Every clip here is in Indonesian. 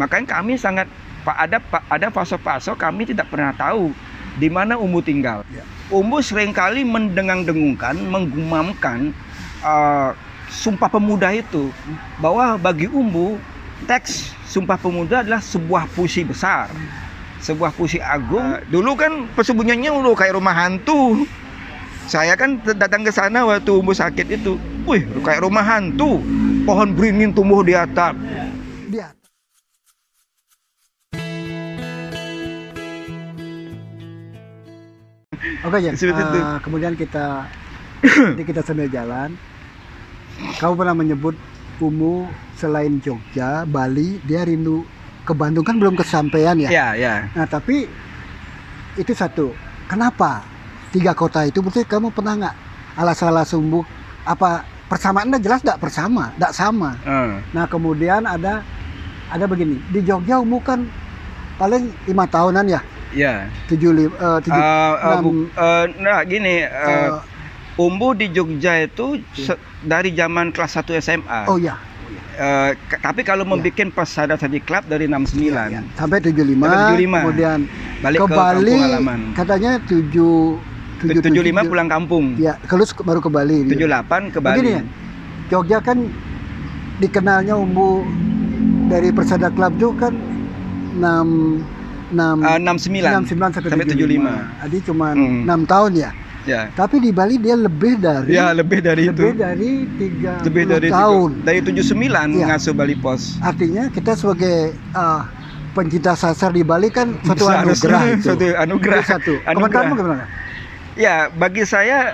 Makanya kami sangat ada fase-fase kami tidak pernah tahu di mana Umbu tinggal. Ya. Umbu seringkali mendengang-dengungkan, menggumamkan Sumpah Pemuda itu, bahwa bagi Umbu teks Sumpah Pemuda adalah sebuah puisi besar, sebuah puisi agung. Dulu kan persembunyiannya udah kayak rumah hantu. Saya kan datang ke sana waktu Umbu sakit itu. Wih, kayak rumah hantu. Pohon beringin tumbuh di atap. Dia. Oke ya. Kemudian kita sambil jalan. Kamu pernah menyebut Umbu selain Jogja, Bali, dia rindu ke Bandung, kan belum kesampaian ya? Iya, iya. Nah, tapi itu satu. Kenapa 3 kota itu? Berarti kamu pernah nggak alas-alas Umbu? Apa persamaannya jelas nggak sama? Nah, kemudian ada begini. Di Jogja Umbu kan paling 5 tahunan ya? Iya. 6. Nah, gini. Umbu di Jogja itu dari zaman kelas 1 SMA. Oh iya. Tapi kalau membuat Pesada Sadi Club dari 69 sampai 75, kemudian balik ke ke Bali, kampung halaman. Katanya 75 pulang kampung. Ya, terus baru ke Bali. 78 ke Bali. Begini ya, Jogja kan dikenalnya Umbu dari Persada Club itu kan 69 sampai 75. Jadi cuma 6 tahun ya. Ya. Tapi di Bali dia lebih dari itu. Dari 30 tahun. Dari 79 ya. ngasuh Bali Pos. Artinya kita sebagai pencinta sasar di Bali kan suatu anugerah itu. Suatu anugerah. Itu satu. Komentarmu gimana? Ya, bagi saya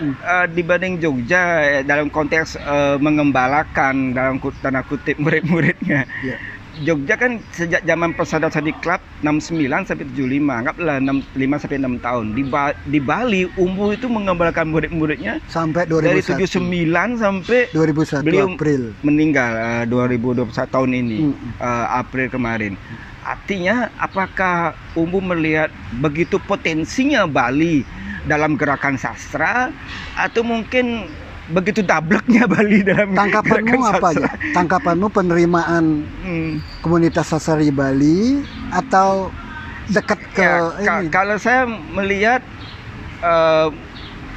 dibanding Jogja dalam konteks mengembalakan dalam tanda kutip murid-muridnya. Ya. Jogja kan sejak zaman Persada Sadi Club 69 sampai 75, anggaplah 5 sampai 6 tahun. Di Bali Umbu itu mengembalakan murid-muridnya sampai 2001. Dari 79 sampai 2001 beliau April meninggal 2021 tahun ini, April kemarin. Artinya apakah Umbu melihat begitu potensinya Bali dalam gerakan sastra, atau mungkin begitu dableknya Bali dalam tangkapanmu apa aja? Tangkapanmu penerimaan komunitas sasar di Bali atau dekat ke ini? Kalau saya melihat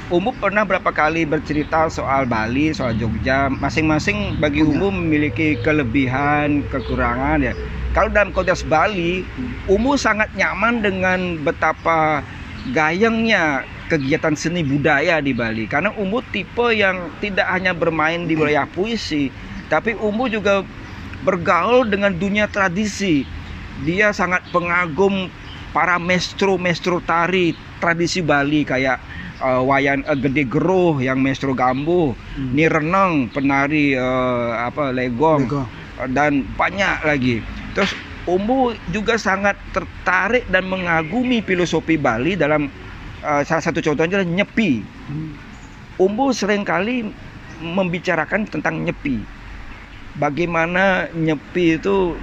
Umbu pernah berapa kali bercerita soal Bali, soal Jogja. Masing-masing bagi Umbu memiliki kelebihan, kekurangan ya. Kalau dalam konteks Bali, Umbu sangat nyaman dengan betapa gayengnya kegiatan seni budaya di Bali, karena Umbu tipe yang tidak hanya bermain di wilayah puisi, tapi Umbu juga bergaul dengan dunia tradisi. Dia sangat pengagum para maestro tari tradisi Bali kayak Wayan Gede Geruh yang maestro Gambuh, Ni Reneng penari legong, dan banyak lagi. Terus Umbu juga sangat tertarik dan mengagumi filosofi Bali dalam salah satu contohnya adalah nyepi. Umbu seringkali membicarakan tentang nyepi. Bagaimana nyepi itu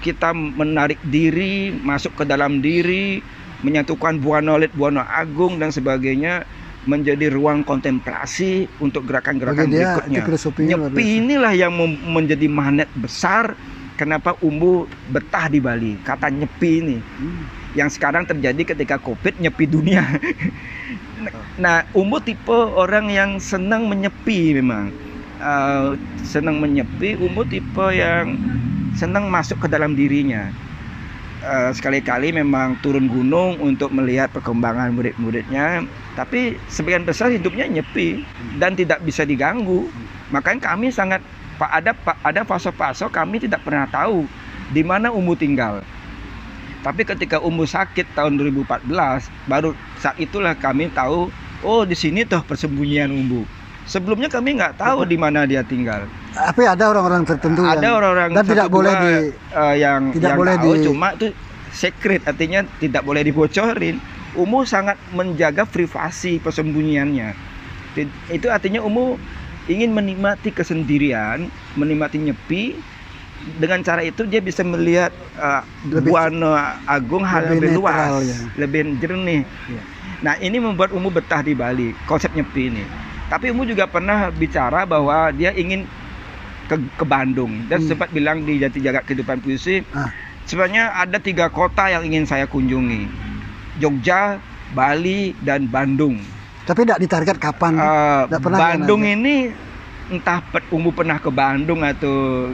kita menarik diri, masuk ke dalam diri, menyatukan Buana Olit, Buana Agung dan sebagainya, menjadi ruang kontemplasi untuk gerakan-gerakan berikutnya. Nyepi inilah yang menjadi magnet besar kenapa Umbu betah di Bali. Kata nyepi ini yang sekarang terjadi ketika Covid, nyepi dunia. Nah, Umbu tipe orang yang senang menyepi memang. Senang menyepi. Umbu tipe yang senang masuk ke dalam dirinya. Sekali-kali memang turun gunung untuk melihat perkembangan murid-muridnya, tapi sebagian besar hidupnya nyepi dan tidak bisa diganggu. Makanya kami sangat ada fase-fase kami tidak pernah tahu di mana Umbu tinggal. Tapi ketika Umbu sakit tahun 2014, baru saat itulah kami tahu, oh di sini tuh persembunyian Umbu. Sebelumnya kami nggak tahu di mana dia tinggal. Tapi ada orang-orang tertentu ada orang-orang dan tidak boleh yang tahu, cuma itu secret, artinya tidak boleh dibocorin. Umbu sangat menjaga privasi persembunyiannya. Itu artinya Umbu ingin menikmati kesendirian, menikmati nyepi. Dengan cara itu dia bisa melihat Buana Agung hal lebih luas, lebih jernih. Nah, ini membuat Umbu betah di Bali, konsep nyepi ini. Tapi Umbu juga pernah bicara bahwa dia ingin ke Bandung dan sempat bilang di Jati Jagat Kehidupan Puisi, sebenarnya ada 3 kota yang ingin saya kunjungi. Jogja, Bali, dan Bandung. Tapi tidak ditarget kapan? Nggak pernah Bandung ini entah Umbu pernah ke Bandung atau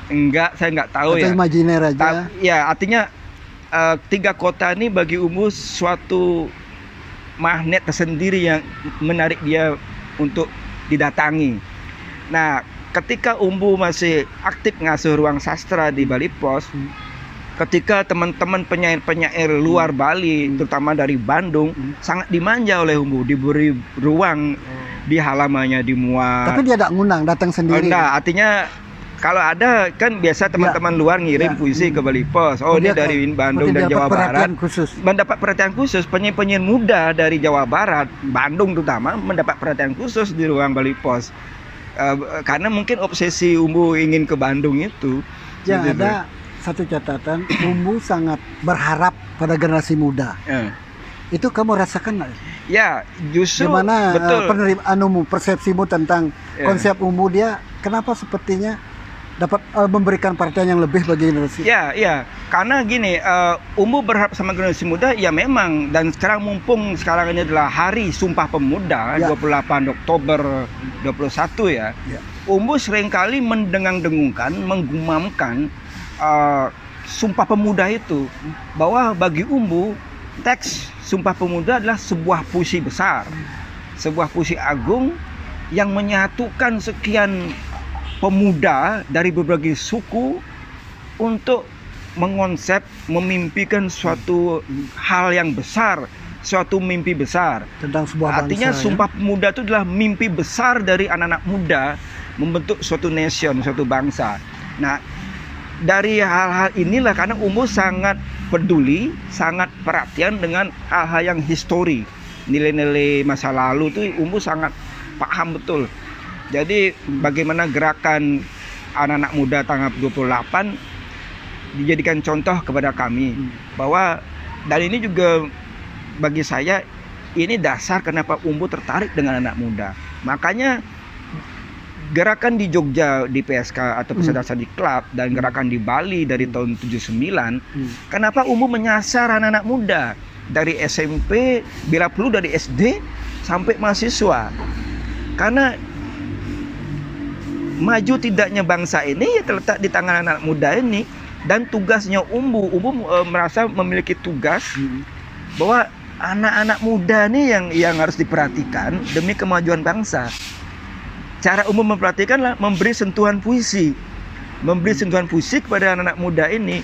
enggak, saya nggak tahu atau ya. Imajiner aja. Ya, artinya 3 kota ini bagi Umbu suatu magnet tersendiri yang menarik dia untuk didatangi. Nah, ketika Umbu masih aktif ngasuh ruang sastra di Bali Pos, ketika teman-teman penyair-penyair luar Bali, terutama dari Bandung, sangat dimanja oleh Umbu, diberi ruang di halamannya, dimuat. Tapi dia tidak ngundang, datang sendiri. Enggak, artinya kalau ada kan biasa teman-teman luar ngirim puisi ke Bali Pos. Oh, ini dari Bandung dan Jawa Barat. Mendapat perhatian khusus. Penyair-penyair muda dari Jawa Barat, Bandung terutama, mendapat perhatian khusus di ruang Bali Pos. Karena mungkin obsesi Umbu ingin ke Bandung itu. Yang ada satu catatan, Umbu sangat berharap pada generasi muda. Itu kamu rasakan nggak? Ya, justru gimana betul. Persepsimu tentang konsep Umbu, dia kenapa sepertinya dapat memberikan perhatian yang lebih bagi generasi? Ya, karena gini, Umbu berharap sama generasi muda, ya memang. Dan sekarang mumpung sekarang ini adalah Hari Sumpah Pemuda, 28 Oktober 21 ya. Umbu seringkali mendengung-dengungkan, menggumamkan Sumpah Pemuda itu, bahwa bagi Umbu teks Sumpah Pemuda adalah sebuah puisi besar, sebuah puisi agung yang menyatukan sekian pemuda dari berbagai suku untuk mengonsep, memimpikan suatu hal yang besar, suatu mimpi besar tentang sebuah bangsa. Artinya Sumpah Pemuda itu adalah mimpi besar dari anak-anak muda membentuk suatu nation, suatu bangsa. Nah, dari hal-hal inilah karena Umbu sangat peduli, sangat perhatian dengan hal-hal yang histori, nilai-nilai masa lalu itu Umbu sangat paham betul. Jadi bagaimana gerakan anak-anak muda tanggal 28 dijadikan contoh kepada kami, bahwa dan ini juga bagi saya ini dasar kenapa Umbu tertarik dengan anak muda. Makanya gerakan di Jogja di PSK atau Pesantren Sadi Club dan gerakan di Bali dari tahun 79, kenapa Umbu menyasar anak-anak muda dari SMP, bila perlu dari SD sampai mahasiswa. Karena maju tidaknya bangsa ini ya terletak di tangan anak muda ini, dan tugasnya Umbu merasa memiliki tugas bahwa anak-anak muda ini yang harus diperhatikan demi kemajuan bangsa. Cara Umbu memperhatikanlah memberi sentuhan puisi kepada anak-anak muda ini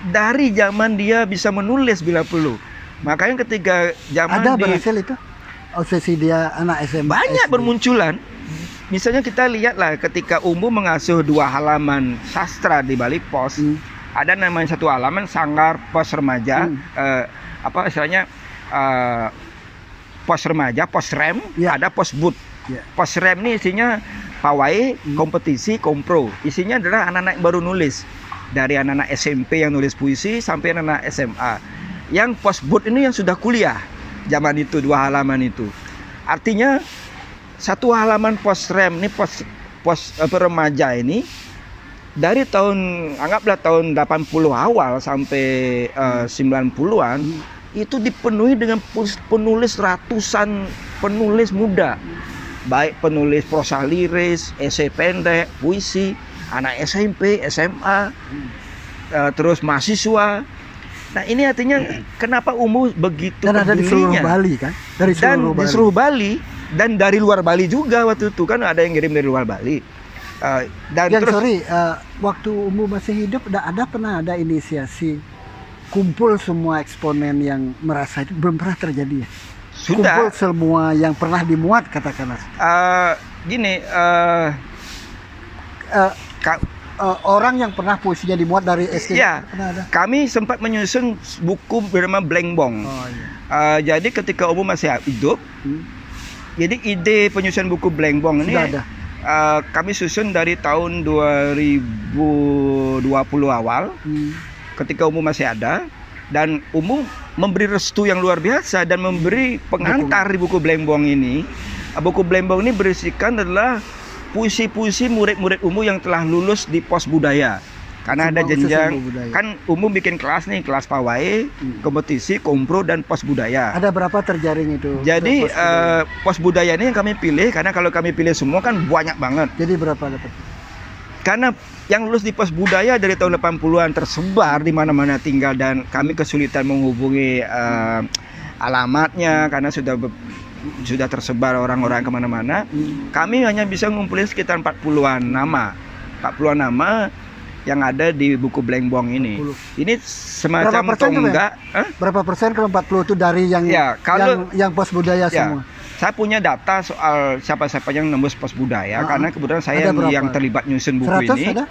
dari zaman dia bisa menulis bila perlu. Makanya ketika zaman ada berhasil itu obsesi dia anak SMA banyak SD. Bermunculan. Misalnya kita lihatlah ketika Umbu mengasuh 2 halaman sastra di Bali Pos, ada namanya satu halaman Sanggar Pos Remaja, pos remaja, pos rem, ada pos but. Pos rem ini isinya pawai, kompetisi, kompro. Isinya adalah anak-anak yang baru nulis, dari anak-anak SMP yang nulis puisi sampai anak-anak SMA. Yang pos but ini yang sudah kuliah zaman itu, 2 halaman itu. Artinya satu halaman pos rem ini, pos remaja ini dari anggaplah tahun 80 awal sampai 90-an itu dipenuhi dengan penulis ratusan penulis muda. Baik penulis prosa liris, esai pendek, puisi, anak SMP, SMA, terus mahasiswa. Nah, ini artinya kenapa Umbu begitu dan ada di seluruh Bali kan? Di seluruh Bali dan dari luar Bali juga waktu itu kan ada yang ngirim dari luar Bali. Waktu Umbu masih hidup pernah ada inisiasi kumpul semua eksponen yang merasa itu belum pernah terjadi ya? Sudah. Kumpul semua yang pernah dimuat katakanlah. Orang yang pernah puisinya dimuat dari SD. Ya, kami sempat menyusun buku bernama Blengbong. Jadi ketika Umbu masih hidup, jadi ide penyusunan buku Blengbong ini kami susun dari tahun 2020 awal, ketika Umbu masih ada. Dan Umbu memberi restu yang luar biasa dan memberi pengantar di buku Blengbong ini. Buku Blengbong ini berisikan adalah puisi-puisi murid-murid Umbu yang telah lulus di pos budaya. Karena ada Semua khusus jenjang, Umbu Budaya. kan umum bikin kelas nih, kelas pawai, kompetisi, kompro, dan pos budaya. Ada berapa terjaring itu? Jadi pos budaya? pos budaya ini yang kami pilih, karena kalau kami pilih semua kan banyak banget. Jadi berapa dapat? Karena yang lulus di pos budaya dari tahun 80-an tersebar di mana-mana tinggal, dan kami kesulitan menghubungi alamatnya karena sudah tersebar orang-orang kemana-mana. Kami hanya bisa ngumpulin sekitar 40-an nama. 40-an nama yang ada di buku Blengbong ini. 40. Ini semacam tonggak. Berapa persen kalau 40 itu dari yang Ya, kalau yang pos budaya semua? Saya punya data soal siapa-siapa yang nembus pos budaya, karena kebetulan saya yang terlibat nyusun buku 100 ini. ada?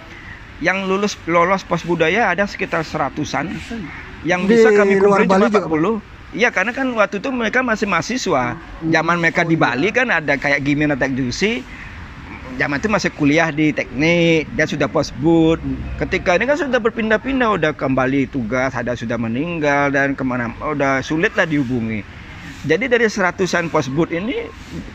Yang lolos pos budaya ada sekitar 100-an. Yang Di bisa kami luar kumpulin Bali cuma 40. Iya, karena kan waktu itu mereka masih mahasiswa. Zaman mereka di Bali kan ada kayak Gimena Tekjusi. Zaman itu masih kuliah di teknik, dia sudah posbud. Ketika ini kan sudah berpindah-pindah, udah kembali tugas, ada sudah meninggal, dan kemana, udah sulit lah dihubungi. Jadi dari 100-an posbud ini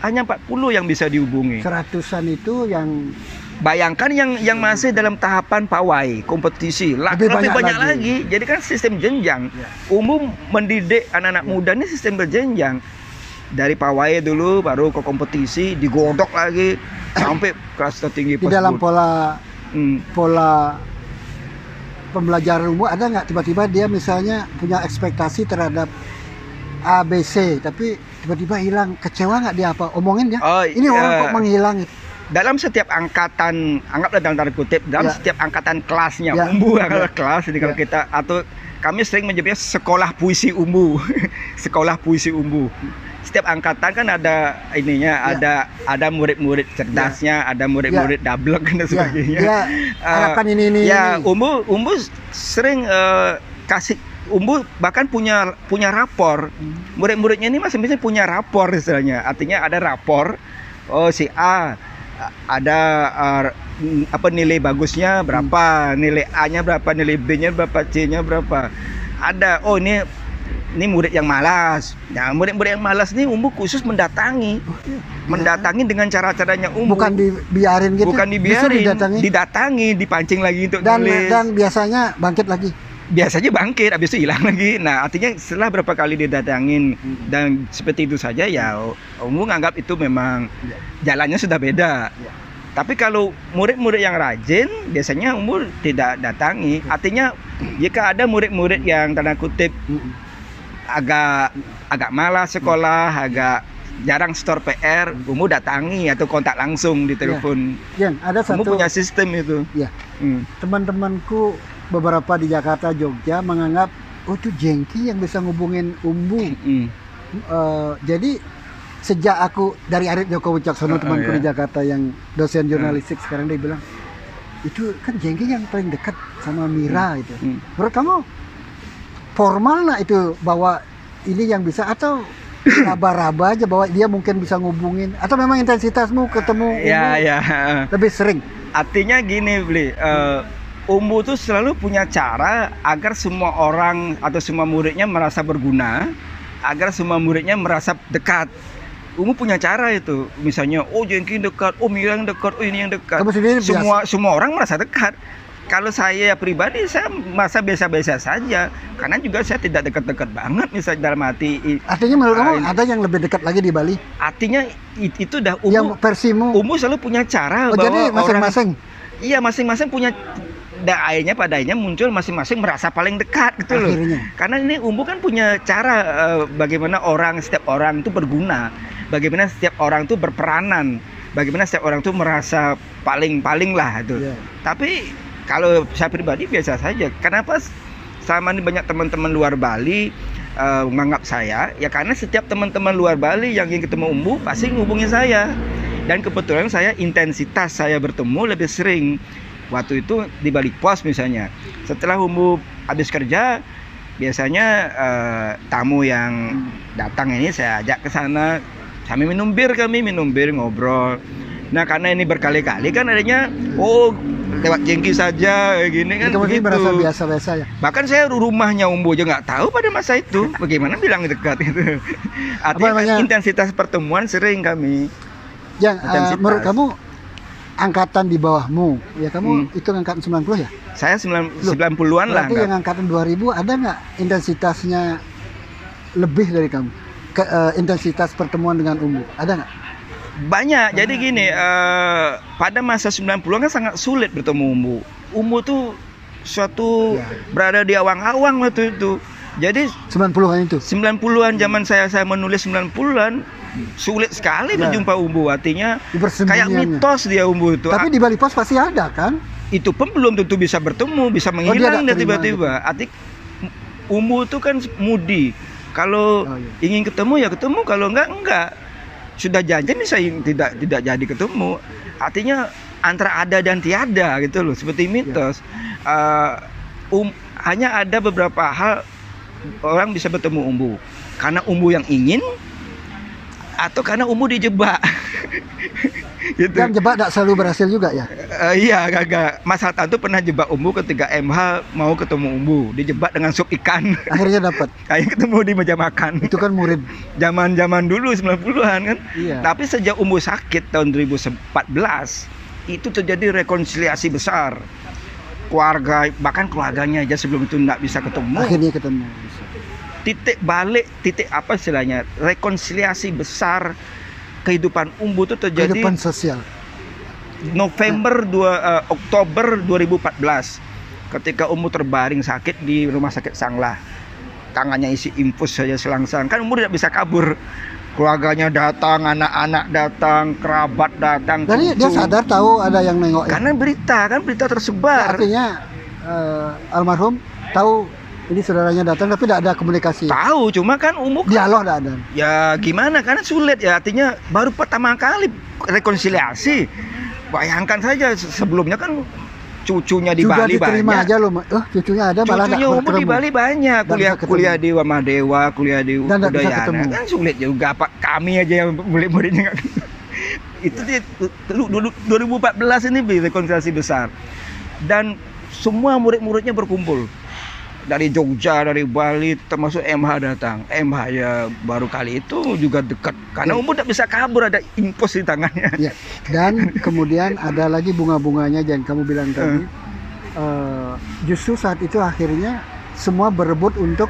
hanya 40 yang bisa dihubungi. 100-an itu yang Bayangkan yang masih dalam tahapan pawai, kompetisi, lebih banyak lagi. Jadi kan sistem jenjang. Umum mendidik anak-anak muda ini sistem berjenjang. Dari pawai dulu, baru ke kompetisi, digodok lagi sampai kelas tertinggi. Di dalam pola pembelajaran umum ada nggak tiba-tiba dia misalnya punya ekspektasi terhadap ABC, tapi tiba-tiba hilang, kecewa nggak dia apa? Omongin dia, ini orang kok menghilang. Dalam setiap angkatan, anggaplah dalam tanda kutip, dalam setiap angkatan kelasnya, umbu kelas, jadi kalau kita, atau kami sering menyebutnya sekolah puisi umbu, sekolah puisi umbu. Setiap angkatan kan ada ininya, ada murid-murid cerdasnya, ada murid-murid dablek dan sebagainya. Harapkan ini. Ya, umbu sering kasih. Umbu bahkan punya rapor. Murid-muridnya ini masing-masing punya rapor istilahnya. Artinya ada rapor. Oh, si A ada nilai bagusnya berapa, nilai A-nya berapa, nilai B-nya berapa, C-nya berapa. Ada ini murid yang malas. Nah, murid-murid yang malas nih umbu khusus mendatangi dengan cara-caranya umbu. Bukan dibiarin gitu. Bukan dibiarin, didatangi, dipancing lagi untuk nulis. Dan biasanya bangkit lagi. Biasanya bangkit, habis itu hilang lagi. Nah, artinya setelah berapa kali didatangin dan seperti itu saja, ya umum nganggap itu memang jalannya sudah beda. Tapi kalau murid-murid yang rajin, biasanya umum tidak datangi. Artinya jika ada murid-murid yang tanda kutip agak malas sekolah, agak jarang store PR, umum datangi atau kontak langsung di telepon. Ada satu. Umum punya sistem itu. Ya. Teman-temanku beberapa di Jakarta, Jogja menganggap itu jengki yang bisa ngubungin umbu. Jadi sejak aku dari Arif Joko Wicaksono, temanku di Jakarta yang dosen jurnalistik sekarang, dia bilang itu kan jengki yang paling dekat sama Mira itu. Menurut kamu formal nggak itu bahwa ini yang bisa, atau raba-raba aja bahwa dia mungkin bisa ngubungin, atau memang intensitasmu ketemu umbu lebih sering? Artinya gini, Bli. Umbu tuh selalu punya cara agar semua orang atau semua muridnya merasa berguna, agar semua muridnya merasa dekat. Umbu punya cara itu. Misalnya, jengki dekat, Mira yang dekat, ini yang dekat. Semua orang merasa dekat. Kalau saya pribadi, saya merasa biasa-biasa saja, karena juga saya tidak dekat-dekat banget misalnya dalam hati. Artinya menurut kamu ada yang lebih dekat lagi di Bali? Artinya itu dah umbu. Yang versimu. Umbu selalu punya cara bahwa jadi masing-masing. Iya, masing-masing punya. Padanya muncul masing-masing merasa paling dekat gitu loh. Karena ini umbu kan punya cara bagaimana setiap orang itu berguna, bagaimana setiap orang itu berperanan, bagaimana setiap orang itu merasa paling lah itu. Tapi kalau saya pribadi biasa saja. Kenapa sama ini banyak teman-teman luar Bali menganggap saya? Ya karena setiap teman-teman luar Bali yang ingin ketemu umbu pasti ngubungin saya. Dan kebetulan intensitas saya bertemu lebih sering. Waktu itu di balik pos misalnya, setelah umbu habis kerja, biasanya tamu yang datang ini saya ajak ke sana, kami minum bir, ngobrol. Nah, karena ini berkali-kali kan adanya lewat jengki saja gini kan, begitu. Merasa biasa-biasa ya. Bahkan saya rumahnya umbu aja nggak tahu pada masa itu, bagaimana bilang dekat gitu. Artinya intensitas pertemuan sering kami. Yang menurut kamu angkatan di bawahmu, ya kamu itu angkatan 90 ya? Saya 90-an lah. Berarti yang angkatan 2000 ada nggak intensitasnya lebih dari kamu? Intensitas pertemuan dengan Umbu, ada nggak? Banyak. Jadi gini, pada masa 90-an kan sangat sulit bertemu Umbu. Umbu tuh suatu berada di awang-awang waktu itu. Jadi 90-an itu. 90-an zaman saya menulis 90-an sulit sekali menjumpa Umbu. Artinya kayak mitos dia Umbu itu. Tapi di Bali Pos pasti ada kan? Itu pun belum tentu bisa bertemu, bisa menghilang dia tiba-tiba. Arti Umbu itu kan mudi. Kalau ingin ketemu ya ketemu, kalau enggak. Sudah janji bisa tidak jadi ketemu. Artinya antara ada dan tiada gitu loh, seperti mitos. Hanya ada beberapa hal orang bisa bertemu Umbu karena Umbu yang ingin atau karena Umbu dijebak. Gitu. Dan jebak tidak selalu berhasil juga ya? Iya, agak. Mas Hatta tuh pernah jebak Umbu ketika MH mau ketemu Umbu, dijebak dengan sup ikan. Akhirnya dapat. Kayak ketemu di meja makan. Itu kan murid zaman dulu 90-an kan. Iya. Tapi sejak Umbu sakit tahun 2014 itu terjadi rekonsiliasi besar. Keluarga, bahkan keluarganya aja sebelum itu nggak bisa ketemu. Akhirnya ketemu. Titik balik, titik apa istilahnya? Rekonsiliasi besar kehidupan Umbu itu terjadi kehidupan sosial. Oktober 2014 ketika Umbu terbaring sakit di rumah sakit Sanglah. Tangannya isi infus saja selang-selang. Kan Umbu tidak bisa kabur. Keluarganya datang, anak-anak datang, kerabat datang. Jadi dia sadar tahu ada yang nengok. Karena berita tersebar. Artinya almarhum tahu ini saudaranya datang tapi tidak ada komunikasi. Tahu, cuma kan Umbu dialog tidak ada. Ya gimana, karena sulit ya. Artinya baru pertama kali rekonsiliasi. Bayangkan saja sebelumnya kan cucunya di juga Bali diterima banyak. aja loh. Cucunya ada malah cucunya Umbu di Bali banyak. Kuliah di Wamadewa, kuliah di Udayana. Kan sulit juga Pak. Kami aja yang murid-muridnya nggak ketemu. Itu dia 2014 ini rekonsiliasi besar. Dan semua murid-muridnya berkumpul. Dari Jogja, dari Bali, termasuk MH datang. MH ya baru kali itu juga dekat. Karena Umbu tidak bisa kabur, ada impos di tangannya. Ya. Dan kemudian ada lagi bunga-bunganya yang kamu bilang tadi. Justru saat itu akhirnya semua berebut untuk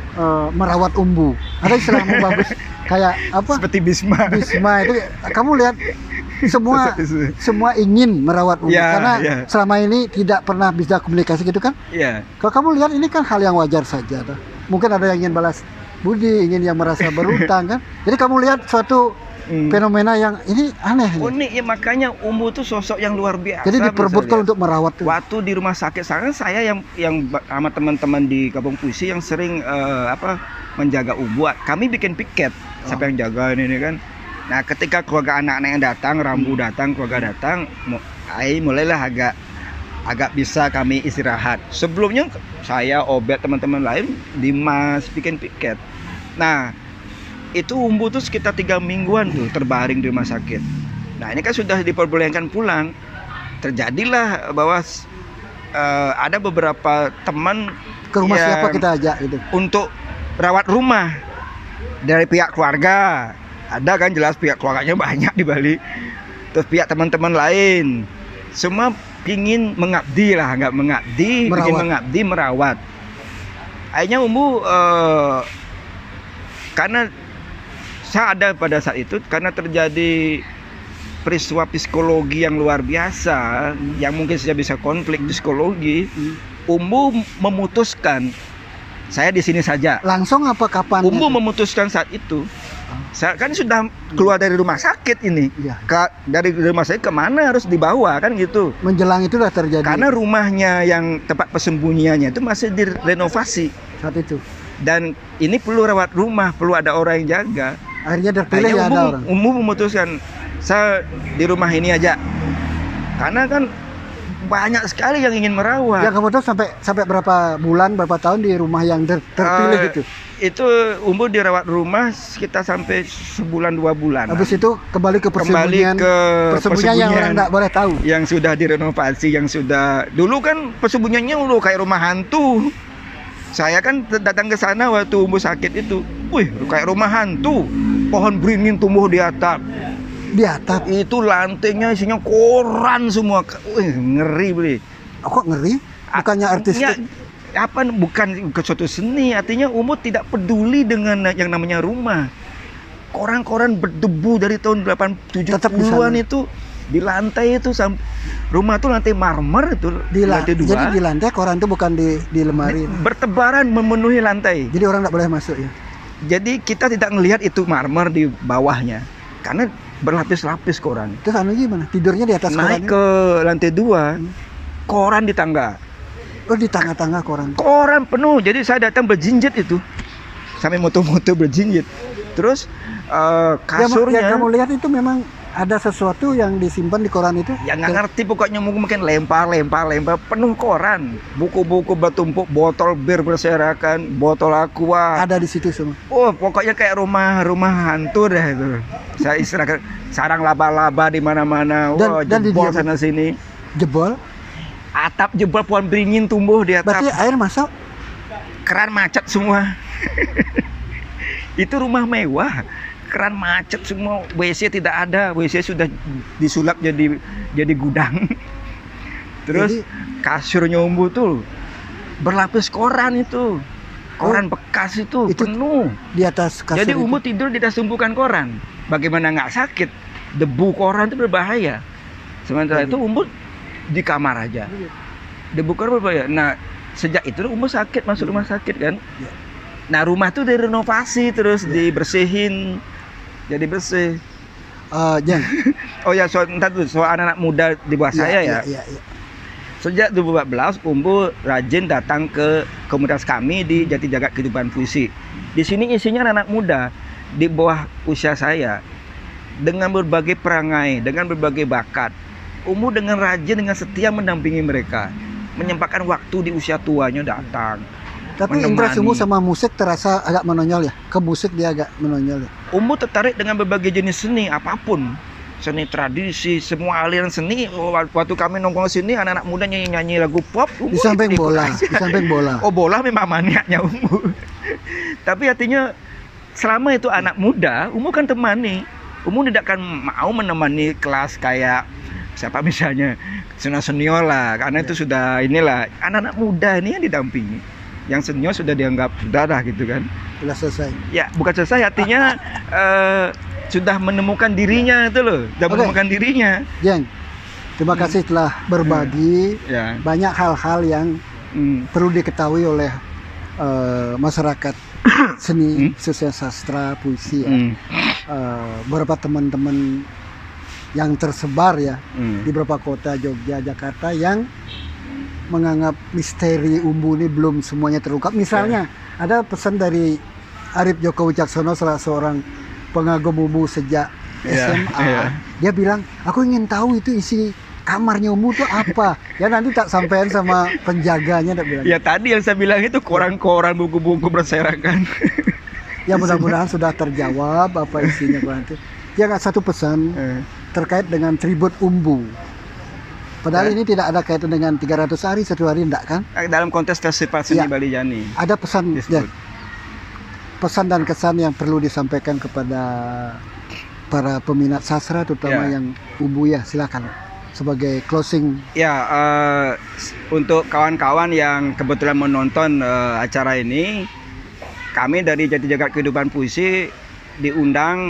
merawat Umbu. Ada istilahmu bagus. Kayak apa? Seperti Bisma. Bisma itu kamu lihat semua ingin merawat Umbu karena selama ini tidak pernah bisa komunikasi gitu kan? Iya. Kalau kamu lihat ini kan hal yang wajar saja. Mungkin ada yang ingin balas budi, ingin yang merasa berhutang kan? Jadi kamu lihat suatu fenomena yang ini aneh. Unik ya, makanya Umbu tuh sosok yang luar biasa. Jadi diperebutkan untuk merawat. Waktu di rumah sakit saya yang sama teman-teman di Kampung Puisi yang sering menjaga Umbu. Kami bikin piket. Siapa yang jaga ini kan? Nah, ketika keluarga anak-anak yang datang, Rambu datang, keluarga datang, mulailah agak bisa kami istirahat. Sebelumnya saya, Obet, teman-teman lain Dimas bikin piket. Nah, itu Umbu tuh sekitar 3 mingguan tuh terbaring di rumah sakit. Nah, ini kan sudah diperbolehkan pulang. Terjadilah bahwa ada beberapa teman ke rumah siapa kita ajak gitu untuk rawat rumah dari pihak keluarga. Ada kan jelas pihak keluarganya banyak di Bali. Terus pihak teman-teman lain. Semua ingin mengabdi lah, nggak mengabdi, ingin mengabdi, merawat. Akhirnya Umbu karena saya ada pada saat itu karena terjadi peristiwa psikologi yang luar biasa yang mungkin saja bisa konflik psikologi. Umbu memutuskan saya di sini saja. Langsung apa kapan? Umbu memutuskan saat itu. Saya kan sudah keluar dari rumah sakit ini. Iya. Dari rumah sakit kemana harus dibawa kan gitu. Menjelang itu sudah terjadi. Karena rumahnya yang tempat persembunyiannya itu masih direnovasi saat itu. Dan ini perlu rawat rumah, perlu ada orang yang jaga. Akhirnya terpilih ya ada orang. Umbu memutuskan saya di rumah ini aja. Karena kan banyak sekali yang ingin merawat. Ya kamu tahu sampai berapa bulan, berapa tahun di rumah yang terpilih gitu? Itu Umbu dirawat rumah sekitar sampai sebulan 2 bulan. Habis itu kembali ke persembunyian yang orang nggak boleh tahu. Yang sudah direnovasi, yang sudah dulu kan persembunyiannya udah kayak rumah hantu. Saya kan datang ke sana waktu Umbu sakit itu. Wih, kayak rumah hantu. Pohon beringin tumbuh di atap. Di atap. Itu lantainya isinya koran semua. Wih, ngeri beli. Oh, kok ngeri? Bukannya artistik? Bukan suatu seni. Artinya Umut tidak peduli dengan yang namanya rumah. Koran-koran berdebu dari tahun 70-an itu di lantai itu, rumah tuh lantai marmer itu, lantai 2. Jadi di lantai koran itu bukan di lemari. Bertebaran memenuhi lantai. Jadi orang nggak boleh masuk ya. Jadi kita tidak melihat itu marmer di bawahnya karena berlapis-lapis koran. Terus gimana? Tidurnya di atas koran? Naik ke lantai 2, koran di tangga. Oh, di tangga-tangga koran. Koran penuh. Jadi saya datang berjinjit itu. Sampai moto-moto berjinjit. Terus kasurnya. Yang kamu lihat itu memang ada sesuatu yang disimpan di koran itu? Ya nggak ngerti, pokoknya mungkin lempar penuh koran, buku-buku bertumpuk, botol bir berserakan, botol aqua. Ada di situ semua. Oh, pokoknya kayak rumah hantu deh itu. Saya istilahkan sarang laba-laba di mana-mana. Wah, jebol sana sini. Jebol? Atap jebol, pohon beringin tumbuh di atap. Berarti air masuk? Keran macet semua. Itu rumah mewah. Keran macet semua, WC tidak ada, WC sudah disulap jadi gudang. Terus kasurnya Umbu tuh berlapis koran itu, koran bekas itu penuh di atas kasur. Jadi Umbu tidur di atas tumpukan koran. Bagaimana nggak sakit? Debu koran itu berbahaya. Sementara itu Umbu di kamar aja. Debu koran berbahaya. Nah, sejak itu Umbu sakit, masuk rumah sakit kan. Nah, rumah tuh direnovasi terus dibersihin. Jadi bersih. Jan. Oh ya, soal anak-anak muda di bawah saya ya. Sejak 2014, Umbu rajin datang ke komunitas kami di Jati Jagat Kehidupan Puisi. Di sini isinya anak-anak muda di bawah usia saya, dengan berbagai perangai, dengan berbagai bakat. Umbu dengan rajin, dengan setia mendampingi mereka, menyempatkan waktu di usia tuanya datang. Tapi indra Umbu sama musik terasa agak menonjol ya? Ke musik dia agak menonjol ya? Umbu tertarik dengan berbagai jenis seni, apapun. Seni tradisi, semua aliran seni. Waktu kami nongkrong sini, anak-anak muda nyanyi lagu pop. Di samping bola. Oh, bola memang maniaknya Umbu. Tapi artinya, selama itu anak muda, Umbu kan temani. Umbu tidak akan mau menemani kelas kayak siapa misalnya, senior lah. Karena itu sudah inilah, anak-anak muda ini yang didampingi. Yang senior sudah dianggap sudah gitu kan. Sudah selesai. Ya, bukan selesai, artinya sudah menemukan dirinya itu loh. Sudah menemukan dirinya. Jeng, terima kasih telah berbagi banyak hal-hal yang perlu diketahui oleh masyarakat seni, khususnya sastra, puisi ya. Beberapa teman-teman yang tersebar ya di beberapa kota Jogja, Jakarta yang menganggap misteri Umbu ini belum semuanya terungkap. Misalnya ada pesan dari Arif Djoko Wicaksono, salah seorang pengagum Umbu sejak SMA. Dia bilang, aku ingin tahu itu isi kamarnya Umbu itu apa. Ya nanti tak sampein sama penjaganya. Bilang. Ya tadi yang saya bilang itu koran-koran, buku-buku berserakan. Ya mudah-mudahan sudah terjawab apa isinya nanti. Ya satu pesan terkait dengan tribut Umbu. Padahal ini tidak ada kaitan dengan 300 hari, 1 hari enggak kan? Dalam konteks festival seni Bali Jani. Ada pesan pesan dan kesan yang perlu disampaikan kepada para peminat sastra, terutama yang Umbu ya, silakan sebagai closing. Ya, untuk kawan-kawan yang kebetulan menonton acara ini, kami dari Jati Jagat Kehidupan Puisi diundang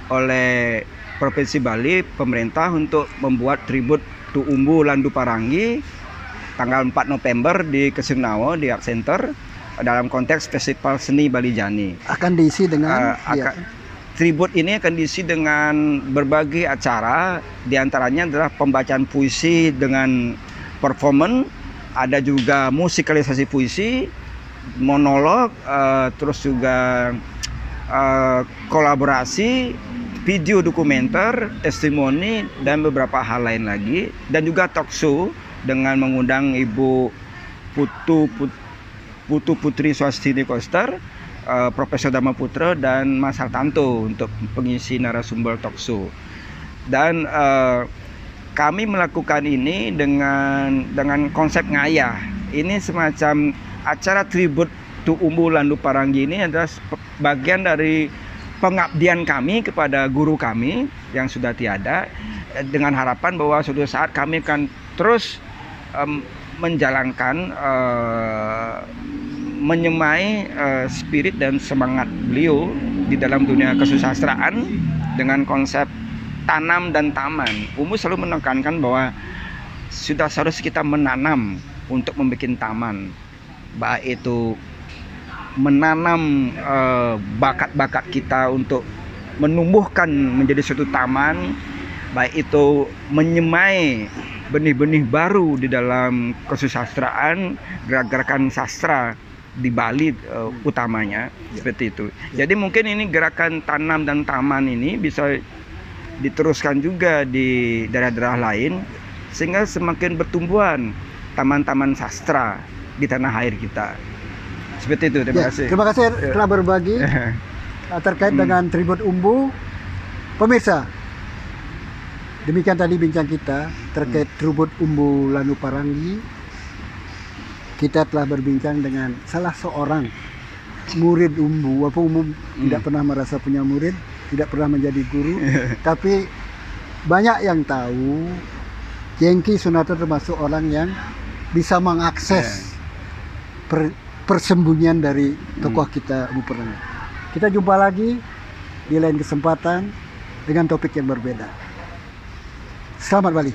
oleh Provinsi Bali, pemerintah untuk membuat tribut Umbu Landu Parangi tanggal 4 November di Kesungawa di Art Center dalam konteks Festival Seni Bali Jani. Akan diisi dengan tribut ini akan diisi dengan berbagai acara, diantaranya adalah pembacaan puisi dengan performance, ada juga musikalisasi puisi, monolog, terus juga kolaborasi, video dokumenter, testimoni, dan beberapa hal lain lagi. Dan juga talk show dengan mengundang Ibu Putu Putri Swastini Koster, Profesor Dharma Putra, dan Mas Hartanto untuk pengisi narasumber talk show. Dan kami melakukan ini dengan konsep ngayah. Ini semacam acara tribut Umbu Landu Parangi ini adalah bagian dari pengabdian kami kepada guru kami yang sudah tiada, dengan harapan bahwa suatu saat kami akan terus menjalankan menyemai spirit dan semangat beliau di dalam dunia kesusastraan dengan konsep tanam dan taman. Umu selalu menekankan bahwa sudah seharusnya kita menanam untuk membuat taman, baik itu menanam bakat-bakat kita untuk menumbuhkan menjadi suatu taman, baik itu menyemai benih-benih baru di dalam kesusastraan, gerakan sastra di Bali utamanya, seperti itu. Jadi mungkin ini gerakan tanam dan taman ini bisa diteruskan juga di daerah-daerah lain, sehingga semakin bertumbuhan taman-taman sastra di tanah air kita. Seperti itu, terima kasih. Terima kasih telah berbagi terkait dengan Tribut Umbu. Pemirsa, demikian tadi bincang kita terkait Tribut Umbu Lanu Parangi. Kita telah berbincang dengan salah seorang murid Umbu. Walaupun umum tidak pernah merasa punya murid, tidak pernah menjadi guru, tapi banyak yang tahu Jengki Sunarto termasuk orang yang bisa mengakses persembunyian dari tokoh kita Umbu Parangi. Kita jumpa lagi di lain kesempatan dengan topik yang berbeda. Selamat Bali.